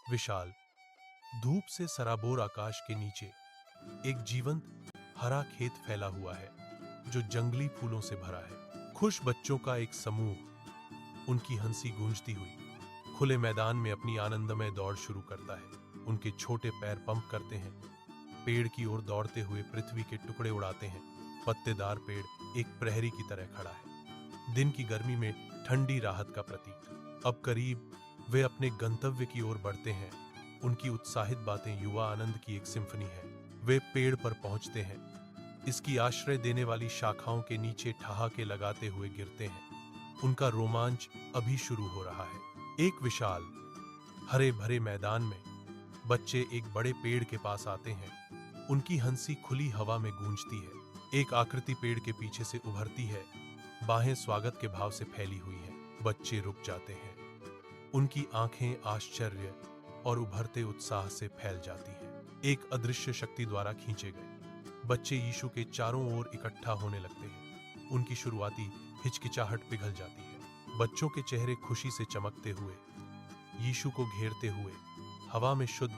विशाल, धूप से सराबोर आकाश के नीचे एक जीवंत हरा खेत फैला हुआ है जो जंगली फूलों से भरा है। खुश बच्चों का एक समूह उनकी हंसी गूंजती हुई खुले मैदान में अपनी आनंदमय दौड़ शुरू करता है। उनके छोटे पैर पंप करते हैं, पेड़ की ओर दौड़ते हुए पृथ्वी के टुकड़े उड़ाते हैं। पत्तेदार पेड़ एक प्रहरी की तरह खड़ा है, दिन की गर्मी में ठंडी राहत का प्रतीक। अब करीब वे अपने गंतव्य की ओर बढ़ते हैं। उनकी उत्साहित बातें युवा आनंद की एक सिम्फनी है। वे पेड़ पर पहुंचते हैं, इसकी आश्रय देने वाली शाखाओं के नीचे ठहाके लगाते हुए गिरते हैं। उनका रोमांच अभी शुरू हो रहा है। एक विशाल हरे भरे मैदान में बच्चे एक बड़े पेड़ के पास आते हैं। उनकी हंसी खुली हवा में गूंजती है। एक आकृति पेड़ के पीछे से उभरती है, बाहें स्वागत के भाव से फैली हुई हैं। बच्चे रुक जाते हैं, उनकी आंखें आश्चर्य और उभरते उत्साह से फैल जाती हैं। एक अदृश्य शक्ति द्वारा खींचे गए बच्चे यीशु के चारों ओर इकट्ठा होने लगते हैं। उनकी शुरुआती हिचकिचाहट पिघल जाती है। बच्चों के चेहरे खुशी से चमकते हुए यीशु को घेरते हुए हवा में शुद्ध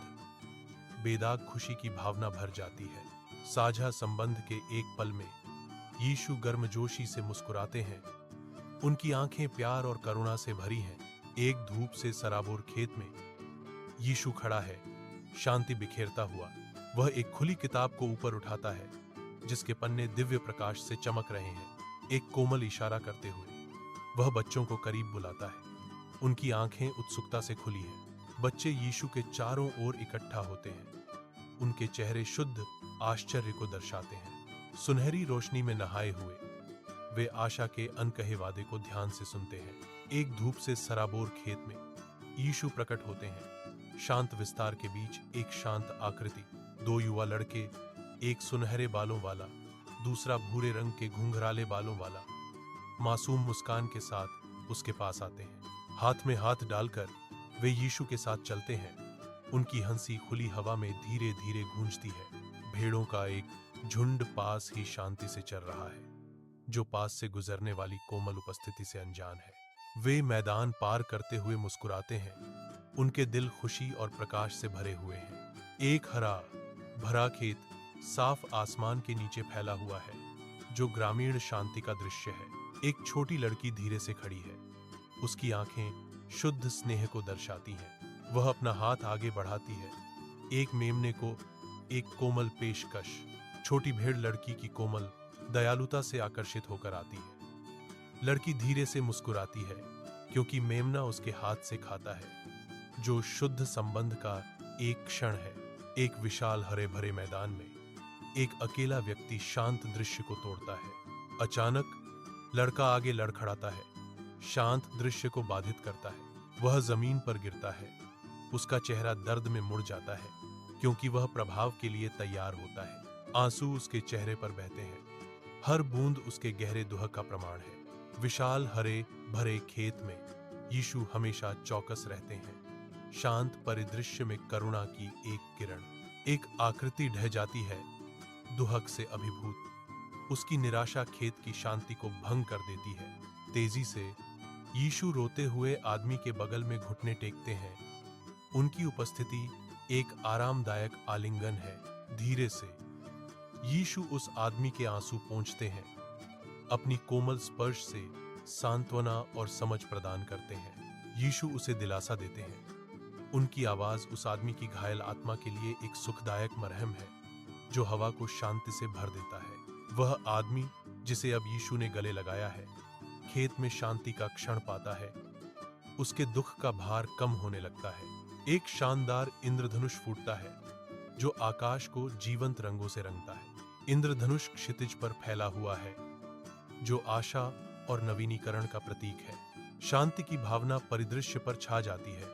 बेदाग खुशी की भावना भर जाती है। साझा संबंध के एक पल में यीशु गर्मजोशी से मुस्कुराते हैं। उनकी आंखें प्यार और करुणा से भरी हैं। एक धूप से सराबोर खेत में यीशु खड़ा है, शांति बिखेरता हुआ। वह एक खुली किताब को ऊपर उठाता है जिसके पन्ने दिव्य प्रकाश से चमक रहे हैं। एक कोमल इशारा करते हुए वह बच्चों को करीब बुलाता है। उनकी आंखें उत्सुकता से खुली हैं। बच्चे यीशु के चारों ओर इकट्ठा होते हैं। उनके चेहरे शुद्ध आश्चर्य को दर्शाते हैं। सुनहरी रोशनी में नहाए हुए वे आशा के अनकहे वादे को ध्यान से सुनते हैं। एक धूप से सराबोर खेत में यीशु प्रकट होते हैं। शांत विस्तार के बीच एक शांत आकृति। दो युवा लड़के, एक सुनहरे बालों वाला, दूसरा भूरे रंग के घुंघराले बालों वाला, मासूम मुस्कान के साथ उसके पास आते हैं। हाथ में हाथ डालकर वे यीशु के साथ चलते हैं। उनकी हंसी खुली हवा में धीरे धीरे गूंजती है। भेड़ों का एक झुंड पास ही शांति से चल रहा है, जो पास से गुजरने वाली कोमल उपस्थिति से अनजान है। वे मैदान पार करते हुए मुस्कुराते हैं। उनके दिल खुशी और प्रकाश से भरे हुए हैं। एक हरा भरा खेत साफ आसमान के नीचे फैला हुआ है, जो ग्रामीण शांति का दृश्य है। एक छोटी लड़की धीरे से खड़ी है। उसकी आंखें शुद्ध स्नेह को दर्शाती हैं। वह अपना हाथ आगे बढ़ाती है। एक मेमने को एक कोमल पेशकश। छोटी भेड़ लड़की की कोमल दयालुता से आकर्षित होकर आती है। लड़की धीरे से मुस्कुराती है क्योंकि मेमना उसके हाथ से खाता है, जो शुद्ध संबंध का एक क्षण है। एक विशाल हरे भरे मैदान में एक अकेला व्यक्ति शांत दृश्य को तोड़ता है। अचानक लड़का आगे लड़खड़ाता है, शांत दृश्य को बाधित करता है। वह जमीन पर गिरता है। उसका चेहरा दर्द में मुड़ जाता है क्योंकि वह प्रभाव के लिए तैयार होता है। आंसू उसके चेहरे पर बहते हैं। हर बूंद उसके गहरे दुख का प्रमाण है। विशाल हरे भरे खेत में यीशु हमेशा चौकस रहते हैं। शांत परिदृश्य में करुणा की एक किरण। एक आकृति ढह जाती है, दुहक से अभिभूत। उसकी निराशा खेत की शांति को भंग कर देती है। तेजी से यीशु रोते हुए आदमी के बगल में घुटने टेकते हैं। उनकी उपस्थिति एक आरामदायक आलिंगन है। धीरे से यीशु उस आदमी के आंसू पोंछते हैं। अपनी कोमल स्पर्श से सांत्वना और समझ प्रदान करते हैं। यीशु उसे दिलासा देते हैं। उनकी आवाज उस आदमी की घायल आत्मा के लिए एक सुखदायक मरहम है, जो हवा को शांति से भर देता है। वह आदमी जिसे अब यीशु ने गले लगाया है, खेत में शांति का क्षण पाता है। उसके दुख का भार कम होने लगता है। एक शानदार इंद्रधनुष फूटता है, जो आकाश को जीवंत रंगों से रंगता है। इंद्रधनुष क्षितिज पर फैला हुआ है, जो आशा और नवीनीकरण का प्रतीक है। शांति की भावना परिदृश्य पर छा जाती है,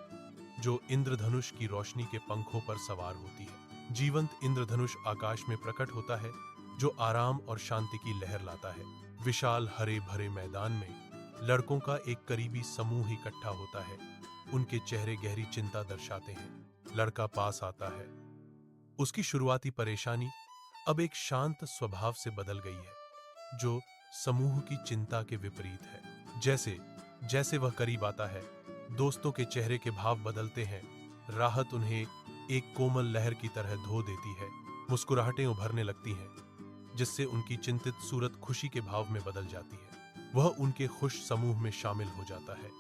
जो इंद्रधनुष की रोशनी के पंखों पर सवार होती है। जीवंत इंद्रधनुष आकाश में प्रकट होता है, जो आराम और शांति की लहर लाता है। विशाल हरे भरे मैदान में लड़कों का एक करीबी समूह इकट्ठा होता है। उनके चेहरे गहरी चिंता दर्शाते हैं। लड़का पास आता है। उसकी शुरुआती परेशानी अब एक शांत स्वभाव से बदल गई है, जो समूह की चिंता के विपरीत है। जैसे जैसे वह करीब आता है, दोस्तों के चेहरे के भाव बदलते हैं। राहत उन्हें एक कोमल लहर की तरह धो देती है। मुस्कुराहटें उभरने लगती हैं, जिससे उनकी चिंतित सूरत खुशी के भाव में बदल जाती है। वह उनके खुश समूह में शामिल हो जाता है।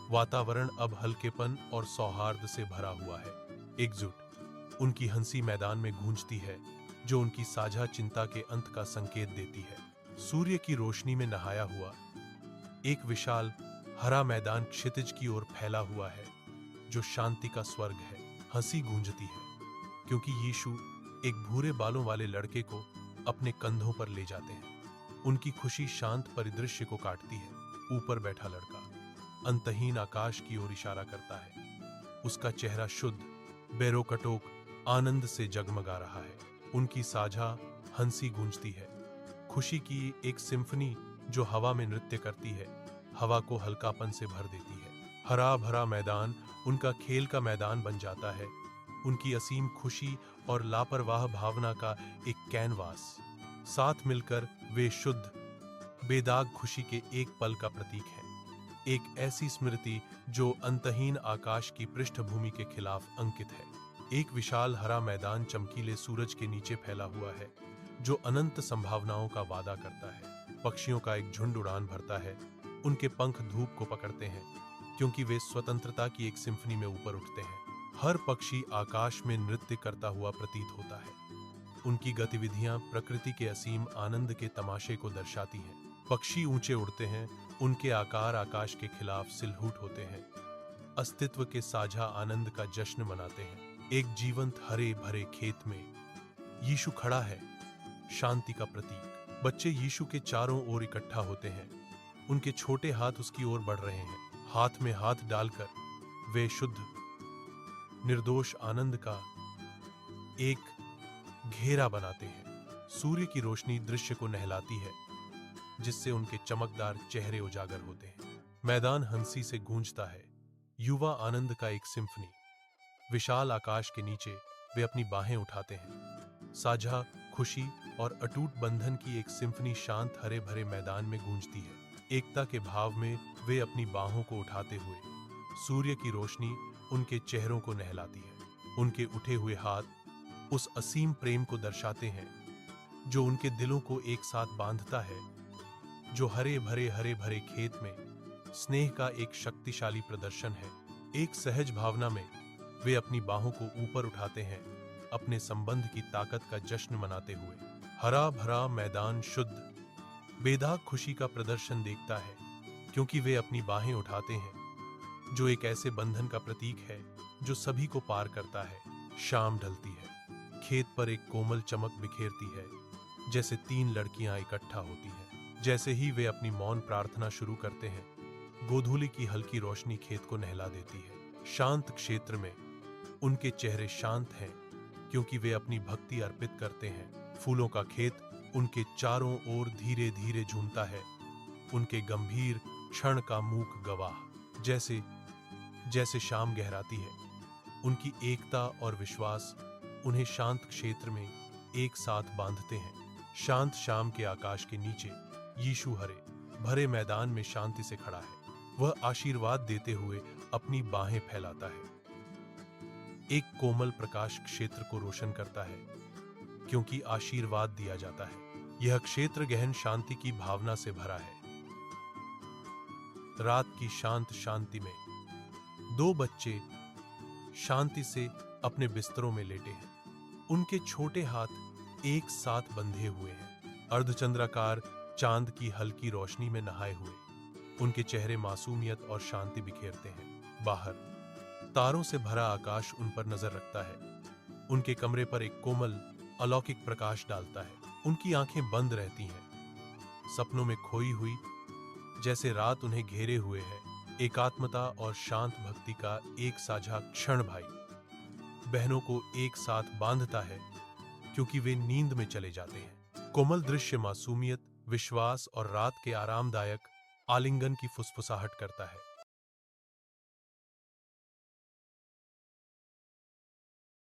वातावरण अब हल्केपन और सौहार्द से भरा हुआ है। एकजुट उनकी हंसी मैदान में गूंजती है, जो उनकी साझा चिंता के अंत का संकेत देती है। सूर्य की रोशनी में नहाया हुआ एक विशाल हरा मैदान क्षितिज की ओर फैला हुआ है, जो शांति का स्वर्ग है। हंसी गूंजती है, क्योंकि यीशु एक भूरे बालों वाले लड़के को अपने कंधों पर ले जाते हैं। उनकी खुशी शांत परिदृश्य को काटती है। ऊपर बैठा लड़का अंतहीन आकाश की ओर इशारा करता है। उसका चेहरा शुद्ध, बेरोकटोक आनंद से जगमगा रहा है। उनकी साझा हंसी गूंजती है, खुशी की एक सिम्फनी जो हवा में नृत्य करती है, हवा को हल्कापन से भर देती है। हरा भरा मैदान उनका खेल का मैदान बन जाता है, उनकी असीम खुशी और लापरवाह भावना का एक कैनवास। साथ मिलकर वे शुद्ध, बेदाग खुशी के एक पल का प्रतीक हैं। एक ऐसी स्मृति जो अंतहीन आकाश की पृष्ठभूमि के खिलाफ अंकित है। एक विशाल हरा मैदान चमकीले सूरज के नीचे फैला हुआ है, जो अनंत संभावनाओं का वादा करता है। पक्षियों का एक झुंड उड़ान भरता है। उनके पंख धूप को पकड़ते हैं, क्योंकि वे स्वतंत्रता की एक सिम्फनी में ऊपर उठते हैं। हर पक्षी आकाश में नृत्य करता हुआ प्रतीत होता है। उनकी गतिविधियां प्रकृति के असीम आनंद के तमाशे को दर्शाती हैं। पक्षी ऊंचे उड़ते हैं, उनके आकार आकाश के खिलाफ सिलहूट होते हैं, अस्तित्व के साझा आनंद का जश्न मनाते हैं। एक जीवंत हरे भरे खेत में यीशु खड़ा है, शांति का प्रतीक। बच्चे यीशु के चारों ओर इकट्ठा होते हैं। उनके छोटे हाथ उसकी ओर बढ़ रहे हैं। हाथ में हाथ डालकर वे शुद्ध, निर्दोष आनंद का एक घेरा बनाते हैं। सूर्य की रोशनी दृश्य को नहलाती है, जिससे उनके चमकदार चेहरे उजागर होते हैं। मैदान हंसी से गूंजता है, युवा आनंद का एक सिम्फनी। विशाल आकाश के नीचे वे अपनी बाहें उठाते हैं। साझा खुशी और अटूट बंधन की एक सिम्फनी शांत हरे भरे मैदान में गूंजती है। एकता के भाव में वे अपनी बाहों को उठाते हुए सूर्य की रोशनी उनके चेहरों को नहलाती है। उनके उठे हुए हाथ उस असीम प्रेम को दर्शाते हैं, जो उनके दिलों को एक साथ बांधता है, जो हरे भरे खेत में स्नेह का एक शक्तिशाली प्रदर्शन है। एक सहज भावना में वे अपनी बाहों को ऊपर उठाते हैं, अपने संबंध की ताकत का जश्न मनाते हुए। हरा भरा मैदान शुद्ध, बेदाग खुशी का प्रदर्शन देखता है, क्योंकि वे अपनी बाहें उठाते हैं, जो एक ऐसे बंधन का प्रतीक है जो सभी को पार करता है। शाम ढलती है, खेत पर एक कोमल चमक बिखेरती है, जैसे 3 लड़कियां इकट्ठा होती हैं। जैसे ही वे अपनी मौन प्रार्थना शुरू करते हैं, गोधूली की हल्की रोशनी खेत को नहला देती है। शांत क्षेत्र में उनके चेहरे शांत हैं, क्योंकि वे अपनी भक्ति अर्पित करते हैं। फूलों का खेत उनके चारों ओर धीरे धीरे झूमता है, उनके गंभीर क्षण का मूक गवाह। जैसे जैसे शाम गहराती है, उनकी एकता और विश्वास उन्हें शांत क्षेत्र में एक साथ बांधते हैं। शांत शाम के आकाश के नीचे यीशु हरे भरे मैदान में शांति से खड़ा है। वह आशीर्वाद देते हुए अपनी बाहें फैलाता है। एक कोमल प्रकाश क्षेत्र को रोशन करता है, क्योंकि आशीर्वाद दिया जाता है। यह क्षेत्र गहन शांति की भावना से भरा है। रात की शांत शांति में 2 बच्चे शांति से अपने बिस्तरों में लेटे हैं। उनके छोटे हाथ एक साथ बंधे हुए हैं, अर्धचंद्राकार चांद की हल्की रोशनी में नहाए हुए। उनके चेहरे मासूमियत और शांति बिखेरते हैं। बाहर तारों से भरा आकाश उन पर नजर रखता है। उनके कमरे पर एक कोमल अलौकिक प्रकाश डालता है। उनकी आंखें बंद रहती हैं, सपनों में खोई हुई, जैसे रात उन्हें घेरे हुए है। एकात्मता और शांत भक्ति का एक साझा क्षण भाई बहनों को एक साथ बांधता है, क्योंकि वे नींद में चले जाते हैं। कोमल दृश्य मासूमियत, विश्वास और रात के आरामदायक आलिंगन की फुसफुसाहट करता है।